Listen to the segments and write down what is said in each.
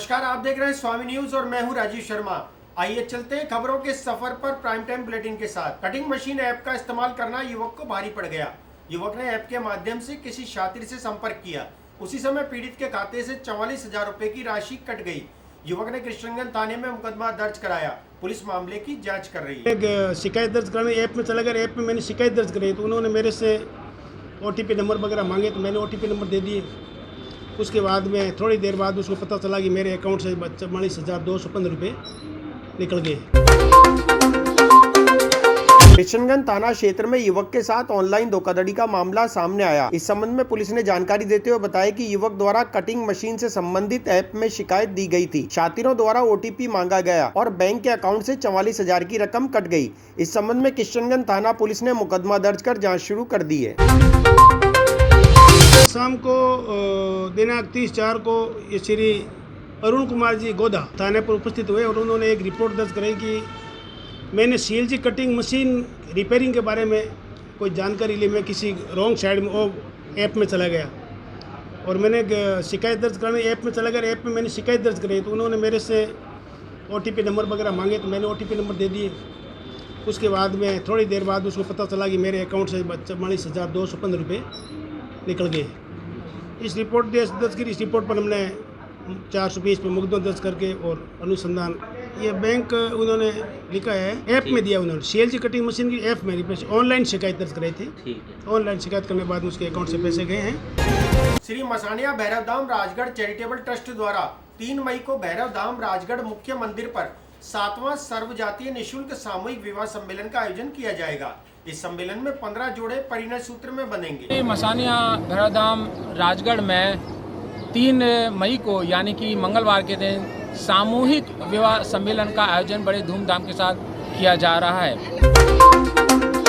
नमस्कार, आप देख रहे हैं स्वामी न्यूज और मैं हूं राजीव शर्मा। आइए चलते हैं खबरों के सफर पर प्राइम टाइम बुलेटिन के साथ। कटिंग मशीन ऐप का इस्तेमाल करना युवक को भारी पड़ गया। युवक ने ऐप के माध्यम से किसी छात्र से संपर्क किया। उसी समय पीड़ित के खाते से 44,000 रुपए की राशि कट गई। युवक ने कृष्णगंज थाने में मुकदमा दर्ज कराया। पुलिस मामले की जाँच कर रही है। एक शिकायत दर्ज कराने ऐप में चला गया। ऐप में मैंने शिकायत दर्ज कराई तो उन्होंने मेरे से OTP नंबर वगैरह मांगे तो मैंने OTP नंबर दे दिए। उसके बाद में थोड़ी देर बाद उसको पता चला कि मेरे अकाउंट से 44,215 रुपये निकल गए। कृष्णगंज थाना क्षेत्र में युवक के साथ ऑनलाइन धोखाधड़ी का मामला सामने आया। इस संबंध में पुलिस ने जानकारी देते हुए बताया कि युवक द्वारा कटिंग मशीन से संबंधित ऐप में शिकायत दी गई थी। छात्रों द्वारा OTP मांगा गया और बैंक के अकाउंट से 44,000 की रकम कट गई। इस संबंध में कृष्णगंज थाना पुलिस ने मुकदमा दर्ज कर जाँच शुरू कर दी है। शाम को दिनांक 30/4 को ये श्री अरुण कुमार जी गोदा थाने पर उपस्थित हुए और उन्होंने एक रिपोर्ट दर्ज कराई कि मैंने CLG कटिंग मशीन रिपेयरिंग के बारे में कोई जानकारी ली। मैं किसी रॉन्ग साइड में वो ऐप में चला गया और मैंने शिकायत दर्ज कराने ऐप में चला गया। ऐप में मैंने शिकायत दर्ज कराई तो उन्होंने मेरे से OTP नंबर वगैरह मांगे तो मैंने OTP नंबर दे दिए। उसके बाद में थोड़ी देर बाद उसको पता चला कि मेरे अकाउंट से 44,215 रुपये निकल गए। इस रिपोर्ट दर्ज की। इस रिपोर्ट पर हमने 420 पे मुकदमा दर्ज करके और अनुसंधान ये बैंक उन्होंने लिखा है ऐप में दिया। उन्होंने CLG कटिंग मशीन की ऐप में ऑनलाइन शिकायत दर्ज कराई थी। ऑनलाइन शिकायत करने के बाद उसके अकाउंट से पैसे गए हैं। श्री मसानिया भैरव धाम राजगढ़ चैरिटेबल ट्रस्ट द्वारा 3 मई को भैरव धाम राजगढ़ मुख्य मंदिर पर 7वां सर्वजातीय निःशुल्क सामूहिक विवाह सम्मेलन का आयोजन किया जाएगा। इस सम्मेलन में 15 जोड़े परिणय सूत्र में बनेंगे। मसानिया भैरव धाम राजगढ़ में 3 मई को यानी कि मंगलवार के दिन सामूहिक विवाह सम्मेलन का आयोजन बड़े धूमधाम के साथ किया जा रहा है।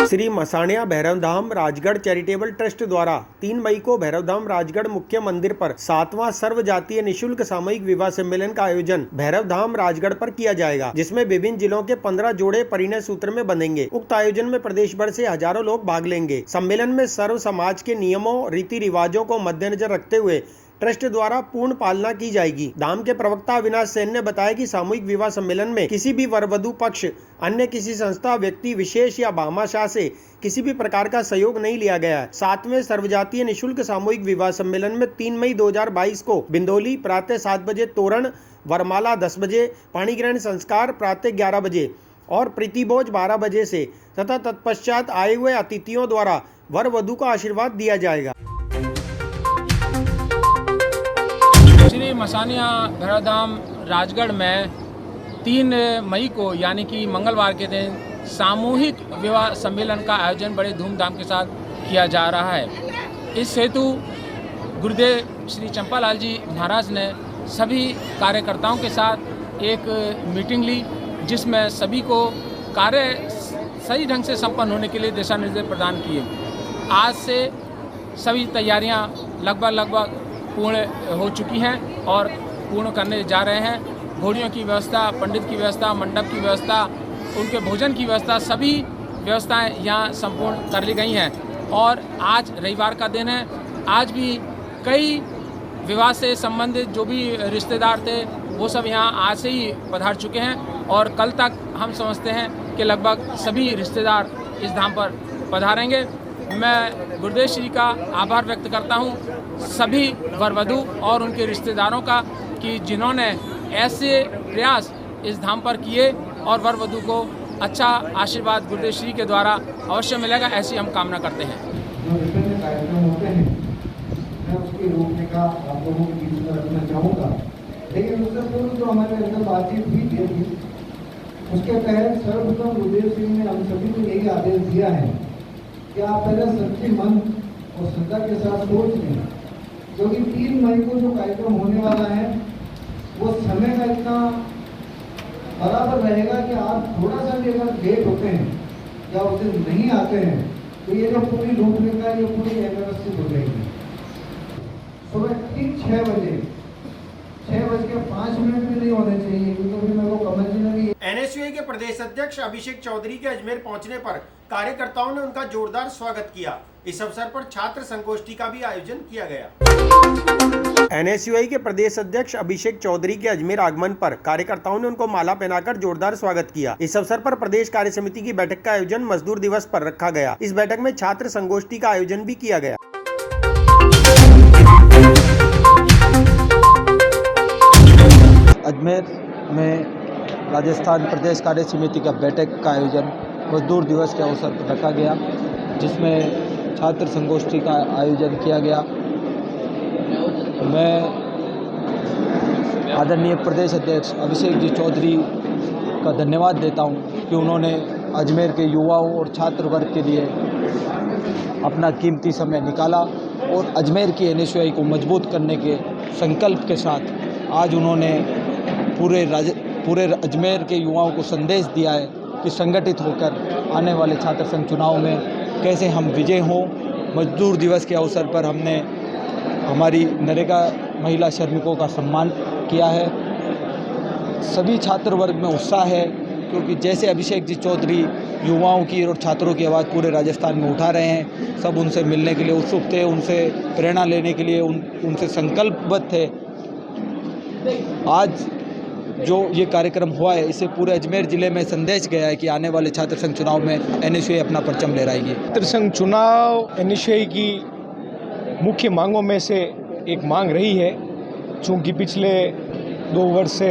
श्री मसानिया भैरव धाम राजगढ़ चैरिटेबल ट्रस्ट द्वारा 3 मई को भैरव धाम राजगढ़ मुख्य मंदिर पर 7वां सर्वजातीय निःशुल्क सामूहिक विवाह सम्मेलन का आयोजन भैरव धाम राजगढ़ पर किया जाएगा, जिसमें विभिन्न जिलों के 15 जोड़े परिणय सूत्र में बनेंगे। उक्त आयोजन में प्रदेश भर से हजारों लोग भाग लेंगे। सम्मेलन में सर्व समाज के नियमों रीति रिवाजों को मद्देनजर रखते हुए ट्रस्ट द्वारा पूर्ण पालना की जाएगी। धाम के प्रवक्ता अविनाश सेन ने बताया कि सामूहिक विवाह सम्मेलन में किसी भी वर वधू पक्ष अन्य किसी संस्था व्यक्ति विशेष या भामाशाह से किसी भी प्रकार का सहयोग नहीं लिया गया है। 7वें सर्वजातीय निःशुल्क सामूहिक विवाह सम्मेलन में 3 मई 2022 को बिंदोली प्रातः 7 बजे, तोरण वरमाला 10 बजे, पाणी ग्रहण संस्कार प्रातः 11 बजे और प्रीतिभोज 12 बजे से तथा तत्पश्चात आए हुए अतिथियों द्वारा वर वधू का आशीर्वाद दिया जाएगा। श्री मसानिया भैरव धाम राजगढ़ में 3 मई को यानी कि मंगलवार के दिन सामूहिक विवाह सम्मेलन का आयोजन बड़े धूमधाम के साथ किया जा रहा है। इस हेतु गुरुदेव श्री चंपालाल जी महाराज ने सभी कार्यकर्ताओं के साथ एक मीटिंग ली, जिसमें सभी को कार्य सही ढंग से संपन्न होने के लिए दिशा निर्देश प्रदान किए। आज से सभी तैयारियां लगभग पूर्ण हो चुकी हैं और पूर्ण करने जा रहे हैं। घोड़ियों की व्यवस्था, पंडित की व्यवस्था, मंडप की व्यवस्था, उनके भोजन की व्यवस्था, सभी व्यवस्थाएं यहाँ संपूर्ण कर ली गई हैं। और आज रविवार का दिन है। आज भी कई विवाह से संबंधित जो भी रिश्तेदार थे वो सब यहाँ आज से ही पधार चुके हैं और कल तक हम समझते हैं कि लगभग सभी रिश्तेदार इस धाम पर पधारेंगे। मैं गुरुदेव श्री का आभार व्यक्त करता हूँ सभी वर वधू और उनके रिश्तेदारों का कि जिन्होंने ऐसे प्रयास इस धाम पर किए और वर वधू को अच्छा आशीर्वाद गुरुदेव श्री के द्वारा अवश्य मिलेगा, ऐसी हम कामना करते हैं। जो विभिन्न कार्यक्रम होते हैं मैं उसकी रूपरेखा आप लोगों के बीच में रखना चाहूँगा, लेकिन उससे पूर्व जो हमारे अंदर बातचीत हुई थी उसके तहत सर्वप्रथम गुरुदेव सिंह ने हम सभी को यही आदेश दिया है कि आप पहले सच्चे मन और श्रद्धा के साथ सोच लें, क्योंकि 3 मई को जो कार्यक्रम होने वाला है वो समय का इतना बराबर रहेगा कि आप थोड़ा सा भी अगर लेट होते हैं या उस दिन नहीं आते हैं तो ये जो पूरी रूपरेखा ये पूरी अव्यवस्थित हो जाएगी। सुबह ठीक 6 बजे 6:05 भी नहीं होने चाहिए, क्योंकि फिर मेरे को कमल जी ने भी NSUI के प्रदेश अध्यक्ष अभिषेक चौधरी के अजमेर पहुंचने पर कार्यकर्ताओं ने उनका जोरदार स्वागत किया। इस अवसर पर छात्र संगोष्ठी का भी आयोजन किया गया। NSUI के प्रदेश अध्यक्ष अभिषेक चौधरी के अजमेर आगमन पर कार्यकर्ताओं ने उनको माला पहनाकर जोरदार स्वागत किया। इस अवसर पर प्रदेश कार्य समिति की बैठक का आयोजन मजदूर दिवस पर रखा गया। इस बैठक में छात्र संगोष्ठी का आयोजन भी किया गया। अजमेर में राजस्थान प्रदेश कार्य समिति का बैठक का आयोजन मजदूर दिवस के अवसर पर रखा गया, जिसमें छात्र संगोष्ठी का आयोजन किया गया। मैं आदरणीय प्रदेश अध्यक्ष अभिषेक जी चौधरी का धन्यवाद देता हूं कि उन्होंने अजमेर के युवाओं और छात्र वर्ग के लिए अपना कीमती समय निकाला और अजमेर की NSUI को मजबूत करने के संकल्प के साथ आज उन्होंने पूरे अजमेर के युवाओं को संदेश दिया है कि संगठित होकर आने वाले छात्र संघ चुनाव में कैसे हम विजय हों। मजदूर दिवस के अवसर पर हमने हमारी नरेगा महिला श्रमिकों का सम्मान किया है। सभी छात्र वर्ग में उत्साह है, क्योंकि जैसे अभिषेक जी चौधरी युवाओं की और छात्रों की आवाज़ पूरे राजस्थान में उठा रहे हैं, सब उनसे मिलने के लिए उत्सुक थे, उनसे प्रेरणा लेने के लिए उनसे संकल्पबद्ध थे। आज जो ये कार्यक्रम हुआ है, इससे पूरे अजमेर ज़िले में संदेश गया है कि आने वाले छात्र संघ चुनाव में NSUI अपना परचम लहराएगी। छात्र संघ चुनाव NSUI की मुख्य मांगों में से एक मांग रही है। चूँकि पिछले 2 वर्ष से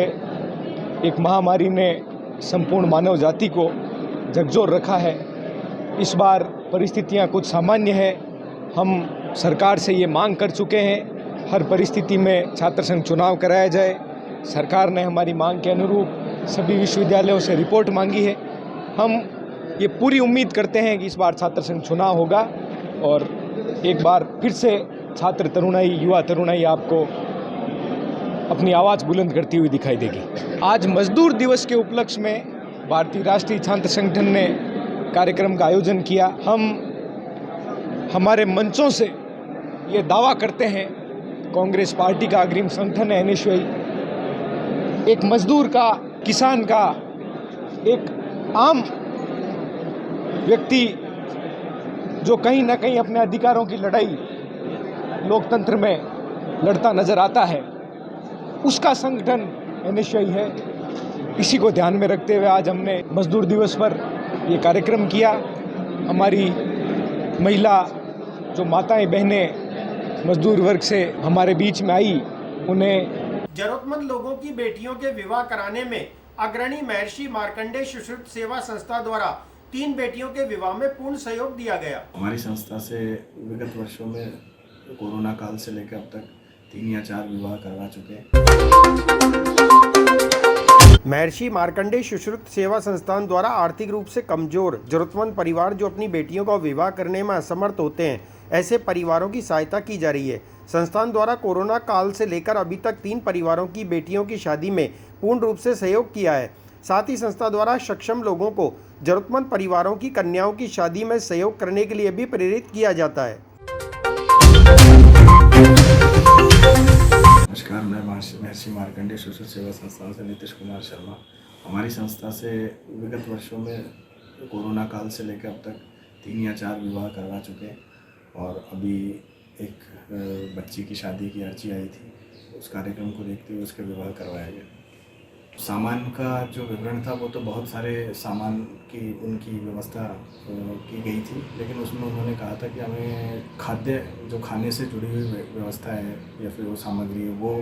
एक महामारी ने संपूर्ण मानव जाति को झकझोर रखा है, इस बार परिस्थितियां कुछ सामान्य है। हम सरकार से ये मांग कर चुके हैं, हर परिस्थिति में छात्र संघ चुनाव कराया जाए। सरकार ने हमारी मांग के अनुरूप सभी विश्वविद्यालयों से रिपोर्ट मांगी है। हम ये पूरी उम्मीद करते हैं कि इस बार छात्र संघ चुनाव होगा और एक बार फिर से छात्र तरुणाई, युवा तरुणाई आपको अपनी आवाज़ बुलंद करती हुई दिखाई देगी। आज मजदूर दिवस के उपलक्ष्य में भारतीय राष्ट्रीय छात्र संगठन ने कार्यक्रम का आयोजन किया। हम हमारे मंचों से ये दावा करते हैं, कांग्रेस पार्टी का अग्रिम संगठन है NSUI, एक मजदूर का, किसान का, एक आम व्यक्ति जो कहीं ना कहीं अपने अधिकारों की लड़ाई लोकतंत्र में लड़ता नजर आता है, उसका संगठन NSUI है। इसी को ध्यान में रखते हुए आज हमने मजदूर दिवस पर ये कार्यक्रम किया। हमारी महिला जो माताएं बहनें मजदूर वर्ग से हमारे बीच में आई, उन्हें जरूरतमंद लोगों की बेटियों के विवाह कराने में अग्रणी महर्षि मार्कंडेय सुश्रुत सेवा संस्था द्वारा 3 बेटियों के विवाह में पूर्ण सहयोग दिया गया। हमारी संस्था से विगत वर्षों में कोरोना काल से लेकर अब तक 3 या 4 विवाह करवा चुके हैं। महर्षि मार्कंडेय सुश्रुत सेवा संस्थान द्वारा आर्थिक रूप से कमजोर जरूरतमंद परिवार जो अपनी बेटियों का विवाह करने में असमर्थ होते हैं, ऐसे परिवारों की सहायता की जा रही है। संस्थान द्वारा कोरोना काल से लेकर अभी तक 3 परिवारों की बेटियों की शादी में पूर्ण रूप से सहयोग किया है। साथ ही संस्था द्वारा सक्षम लोगों को जरूरतमंद परिवारों की कन्याओं की शादी में सहयोग करने के लिए भी प्रेरित किया जाता है। नमस्कार, मैं महर्षि मार्कंडेय सुश्रुत सेवा संस्थान से नीतीश कुमार शर्मा। हमारी संस्था से विगत वर्षों में कोरोना काल से लेकर अब तक 3 या 4 विवाह करवा चुके हैं और अभी एक बच्ची की शादी की अर्जी आई थी, उस कार्यक्रम को देखते हुए उसका विवाह करवाया गया। सामान का जो विवरण था वो तो बहुत सारे सामान की उनकी व्यवस्था की गई थी, लेकिन उसमें उन्होंने कहा था कि हमें खाद्य जो खाने से जुड़ी हुई व्यवस्था है या फिर वो सामग्री है वो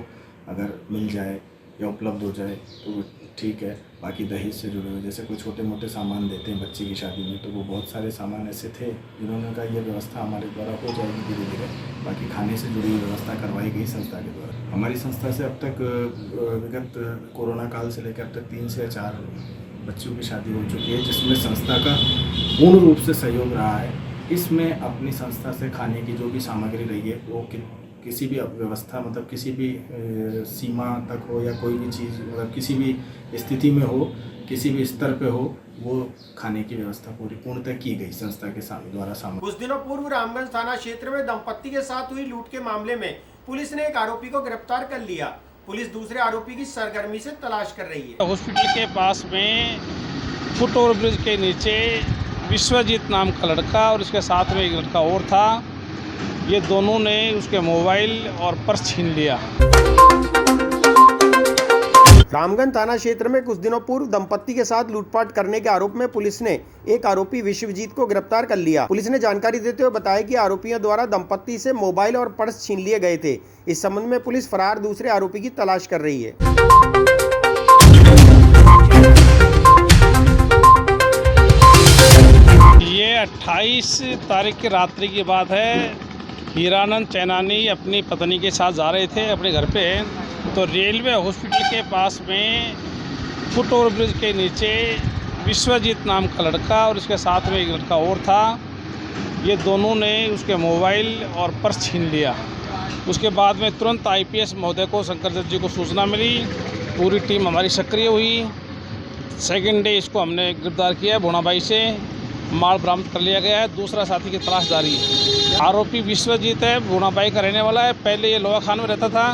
अगर मिल जाए या उपलब्ध हो जाए तो ठीक है। बाकी दहेज से जुड़े हुए जैसे कोई छोटे मोटे सामान देते हैं बच्चे की शादी में, तो वो बहुत सारे सामान ऐसे थे जिन्होंने कहा ये व्यवस्था हमारे द्वारा हो जाएगी धीरे धीरे। बाकी खाने से जुड़ी हुई व्यवस्था करवाई गई संस्था के द्वारा। हमारी संस्था से अब तक विगत कोरोना काल से लेकर अब तक 3 से 4 बच्चों की शादी हो चुकी है, जिसमें संस्था का पूर्ण रूप से सहयोग रहा है। इसमें अपनी संस्था से खाने की जो भी सामग्री रही है वो किसी भी व्यवस्था मतलब किसी भी सीमा तक हो या कोई भी चीज़ मतलब किसी भी स्थिति में हो, किसी भी स्तर पे हो, वो खाने की व्यवस्था पूरी पूर्णतः की गई संस्था के द्वारा। कुछ दिनों पूर्व रामगंज थाना क्षेत्र में दंपत्ति के साथ हुई लूट के मामले में पुलिस ने एक आरोपी को गिरफ्तार कर लिया। पुलिस दूसरे आरोपी की सरगर्मी से तलाश कर रही है। हॉस्पिटल के पास में फुट ओवर ब्रिज के नीचे विश्वजीत नाम का लड़का और उसके साथ में एक लड़का और था। ये दोनों ने उसके मोबाइल और पर्स छीन लिया। रामगंज थाना क्षेत्र में कुछ दिनों पूर्व दंपत्ति के साथ लूटपाट करने के आरोप में पुलिस ने एक आरोपी विश्वजीत को गिरफ्तार कर लिया। पुलिस ने जानकारी देते हुए बताया कि आरोपियों द्वारा दंपत्ति से मोबाइल और पर्स छीन लिए गए थे। इस संबंध में पुलिस फरार दूसरे आरोपी की तलाश कर रही है। ये 28 तारीख की रात्रि की बात है। हीरानंद चैनानी अपनी पत्नी के साथ जा रहे थे अपने घर पे, तो रेलवे हॉस्पिटल के पास में फुट ओवर ब्रिज के नीचे विश्वजीत नाम का लड़का और उसके साथ में एक लड़का और था। ये दोनों ने उसके मोबाइल और पर्स छीन लिया। उसके बाद में तुरंत आईपीएस महोदय को, शंकर दत्त जी को सूचना मिली। पूरी टीम हमारी सक्रिय हुई। सेकेंड डे इसको हमने गिरफ्तार किया। भोनाबाई से माल बरामद कर लिया गया है। दूसरा साथी की तलाश जारी है। आरोपी विश्वजीत है, भोनाबाई का रहने वाला है। पहले ये लोहा खान में रहता था।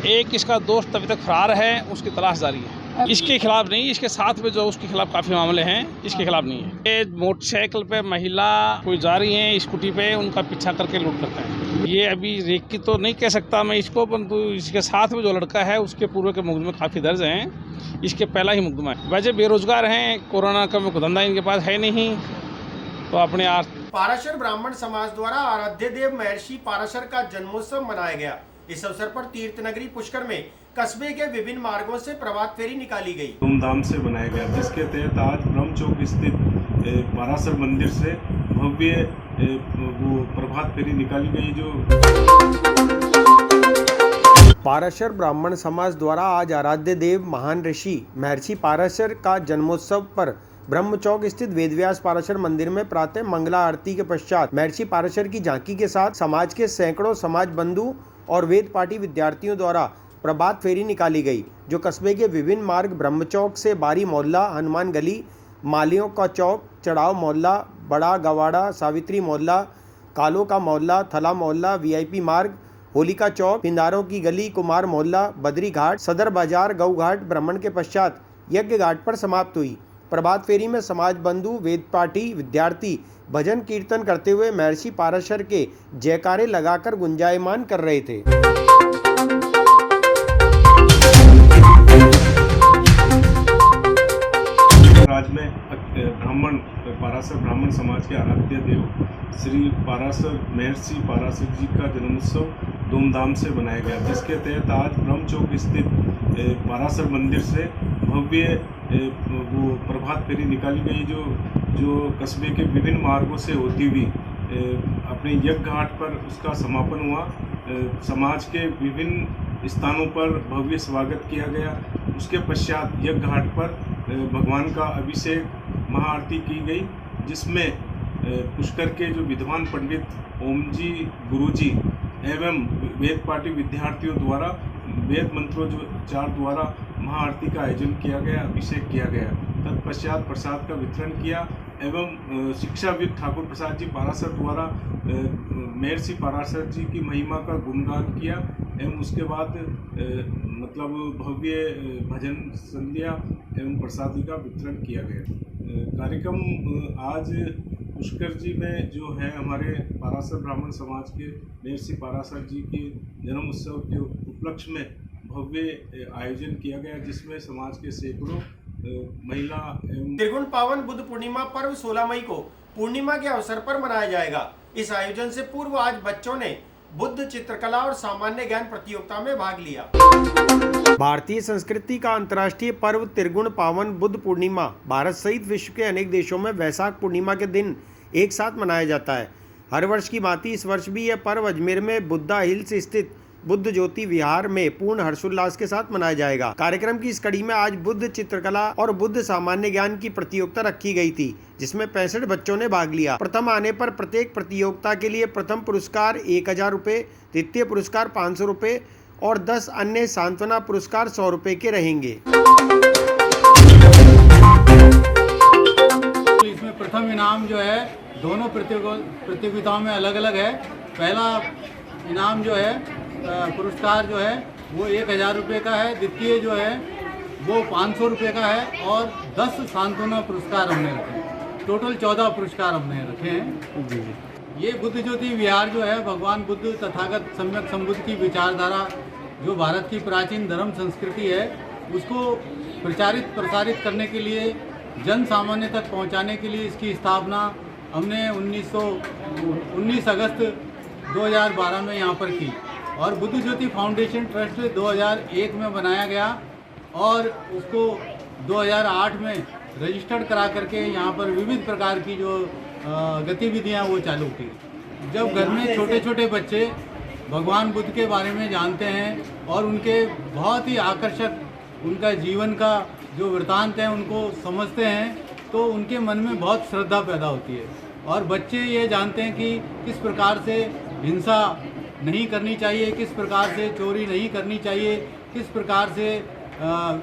एक इसका दोस्त अभी तक फरार है, उसकी तलाश जारी है। इसके खिलाफ नहीं, इसके साथ में जो उसके खिलाफ काफ़ी मामले हैं, इसके खिलाफ नहीं है। ये मोटरसाइकिल पे महिला कोई जा रही है स्कूटी पे, उनका पीछा करके लूट करते हैं। ये अभी रेक की तो नहीं कह सकता मैं इसको, परंतु इसके साथ में जो लड़का है उसके पूर्व के मुकदमे काफ़ी दर्ज हैं। इसके पहला ही मुकदमा है। वैसे बेरोजगार हैं, कोरोना का धंधा इनके पास है नहीं, तो अपने पाराशर ब्राह्मण समाज द्वारा आराध्य देव महर्षि पाराशर का जन्मोत्सव मनाया गया। इस अवसर पर तीर्थ नगरी पुष्कर में कस्बे के विभिन्न मार्गों से प्रभात फेरी निकाली गई। धूमधाम से बनाया गया, जिसके तहत आज ब्रह्म चौक स्थित पाराशर मंदिर से भव्य वो प्रभात फेरी निकाली गई। जो पाराशर ब्राह्मण समाज द्वारा आज आराध्य देव महान ऋषि महर्षि पाराशर का जन्मोत्सव पर ब्रह्म चौक स्थित वेदव्यास पाराशर मंदिर में प्रातः मंगला आरती के पश्चात महर्षि पाराशर की झांकी के साथ समाज के सैकड़ों समाज बंधु और वेद पाठी विद्यार्थियों द्वारा प्रभात फेरी निकाली गई, जो कस्बे के विभिन्न मार्ग ब्रह्म चौक से बारी मोहल्ला, हनुमान गली, मालियों का चौक, चढ़ाव मोहल्ला, बड़ा गवाड़ा, सावित्री मोहल्ला, कालो का मोहल्ला, थला मोहल्ला, वीआईपी मार्ग, होलिका चौक, पिंदारों की गली, कुमार मोहल्ला, बद्री घाट, सदर बाजार, गऊ घाट भ्रमण के पश्चात यज्ञ घाट पर समाप्त हुई। प्रभात फेरी में समाज बंधु, वेद पाठी विद्यार्थी भजन कीर्तन करते हुए महर्षि पाराशर के जयकारे लगाकर गुंजायमान कर रहे थे। राज्य में ब्राह्मण पाराशर ब्राह्मण समाज के आराध्य देव श्री पाराशर महर्षि पाराशर जी का जन्मोत्सव धूमधाम से बनाया गया, जिसके तहत आज ब्रह्म चौक स्थित पाराशर मंदिर से भव्य वो प्रभात फेरी निकाली गई। जो कस्बे के विभिन्न मार्गों से होती हुई अपने यज्ञ घाट पर उसका समापन हुआ। समाज के विभिन्न स्थानों पर भव्य स्वागत किया गया। उसके पश्चात यज्ञ घाट पर भगवान का अभिषेक महाआरती की गई, जिसमें पुष्कर के जो विद्वान पंडित ओम जी, गुरु जी एवं वेद पाठी विद्यार्थियों द्वारा वेद मंत्रोच्चार द्वारा महाआरती का आयोजन किया गया, अभिषेक किया गया। तत्पश्चात प्रसाद का वितरण किया एवं शिक्षाविद ठाकुर प्रसाद जी पाराशर द्वारा महर्षि पाराशर जी की महिमा का गुणगान किया एवं उसके बाद मतलब भव्य भजन संध्या एवं प्रसादी का वितरण किया गया। कार्यक्रम आज पुष्कर जी में जो है हमारे पाराशर ब्राह्मण समाज के महर्षि पाराशर जी के जन्म उत्सव के उपलक्ष्य में भव्य आयोजन किया गया, जिसमें समाज के सैकड़ों महिला एवं त्रिगुण पावन बुद्ध पूर्णिमा पर्व 16 मई को पूर्णिमा के अवसर पर मनाया जाएगा। इस आयोजन से पूर्व आज बच्चों ने बुद्ध चित्रकला और सामान्य ज्ञान प्रतियोगिता में भाग लिया। भारतीय संस्कृति का अंतर्राष्ट्रीय पर्व त्रिगुण पावन बुद्ध पूर्णिमा भारत सहित विश्व के अनेक देशों में वैशाख पूर्णिमा के दिन एक साथ मनाया जाता है। हर वर्ष की भांति इस वर्ष भी यह पर्व अजमेर में बुद्धा हिल्स स्थित बुद्ध ज्योति विहार में पूर्ण हर्षोल्लास के साथ मनाया जाएगा। कार्यक्रम की इस कड़ी में आज बुद्ध चित्रकला और बुद्ध सामान्य ज्ञान की प्रतियोगिता रखी गई थी, जिसमें 65 बच्चों ने भाग लिया। प्रथम आने पर प्रत्येक प्रतियोगिता के लिए प्रथम पुरस्कार 1000 रुपये, द्वितीय पुरस्कार 500 रुपये और 10 अन्य सांत्वना पुरस्कार 100 रुपये के रहेंगे। इसमें प्रथम इनाम जो है दोनों प्रतियोगिताओं में अलग अलग है। पहला इनाम जो है पुरस्कार जो है वो 1000 रुपये का है, द्वितीय जो है वो 500 रुपये का है और 10 सांत्वना पुरस्कार हमने रखे। टोटल 14 पुरस्कार हमने रखे हैं। जी जी। ये बुद्ध ज्योति विहार जो है भगवान बुद्ध तथागत सम्यक संबुद्ध की विचारधारा जो भारत की प्राचीन धर्म संस्कृति है उसको प्रचारित प्रसारित करने के लिए जन सामान्य तक पहुंचाने के लिए इसकी स्थापना हमने 19 अगस्त 2012 में यहाँ पर की और बुद्ध ज्योति फाउंडेशन ट्रस्ट 2001 में बनाया गया और उसको 2008 में रजिस्टर्ड करा करके यहाँ पर विविध प्रकार की जो गतिविधियाँ वो चालू की। जब घर में छोटे छोटे बच्चे भगवान बुद्ध के बारे में जानते हैं और उनके बहुत ही आकर्षक उनका जीवन का जो वृत्तांत है उनको समझते हैं तो उनके मन में बहुत श्रद्धा पैदा होती है और बच्चे ये जानते हैं कि किस प्रकार से हिंसा नहीं करनी चाहिए, किस प्रकार से चोरी नहीं करनी चाहिए, किस प्रकार से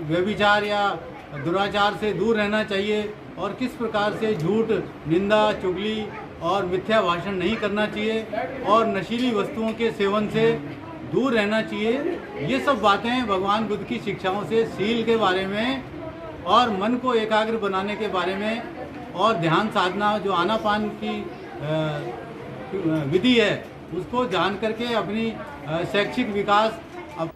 व्यभिचार या दुराचार से दूर रहना चाहिए और किस प्रकार से झूठ, निंदा, चुगली और मिथ्या भाषण नहीं करना चाहिए और नशीली वस्तुओं के सेवन से दूर रहना चाहिए। ये सब बातें भगवान बुद्ध की शिक्षाओं से सील के बारे में और मन को एकाग्र बनाने के बारे में और ध्यान साधना जो आनापान की विधि है उसको जान करके अपनी शैक्षिक विकास।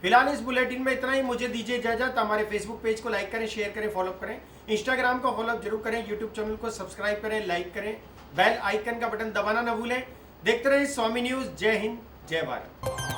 फिलहाल इस बुलेटिन में इतना ही। मुझे दीजिए इजाजत। हमारे फेसबुक पेज को लाइक करें, शेयर करें, फॉलो करें, इंस्टाग्राम को फॉलो जरूर करें, यूट्यूब चैनल को सब्सक्राइब करें, लाइक करें, बेल आइकन का बटन दबाना न भूलें। देखते रहें स्वामी न्यूज। जय हिंद, जय भारत।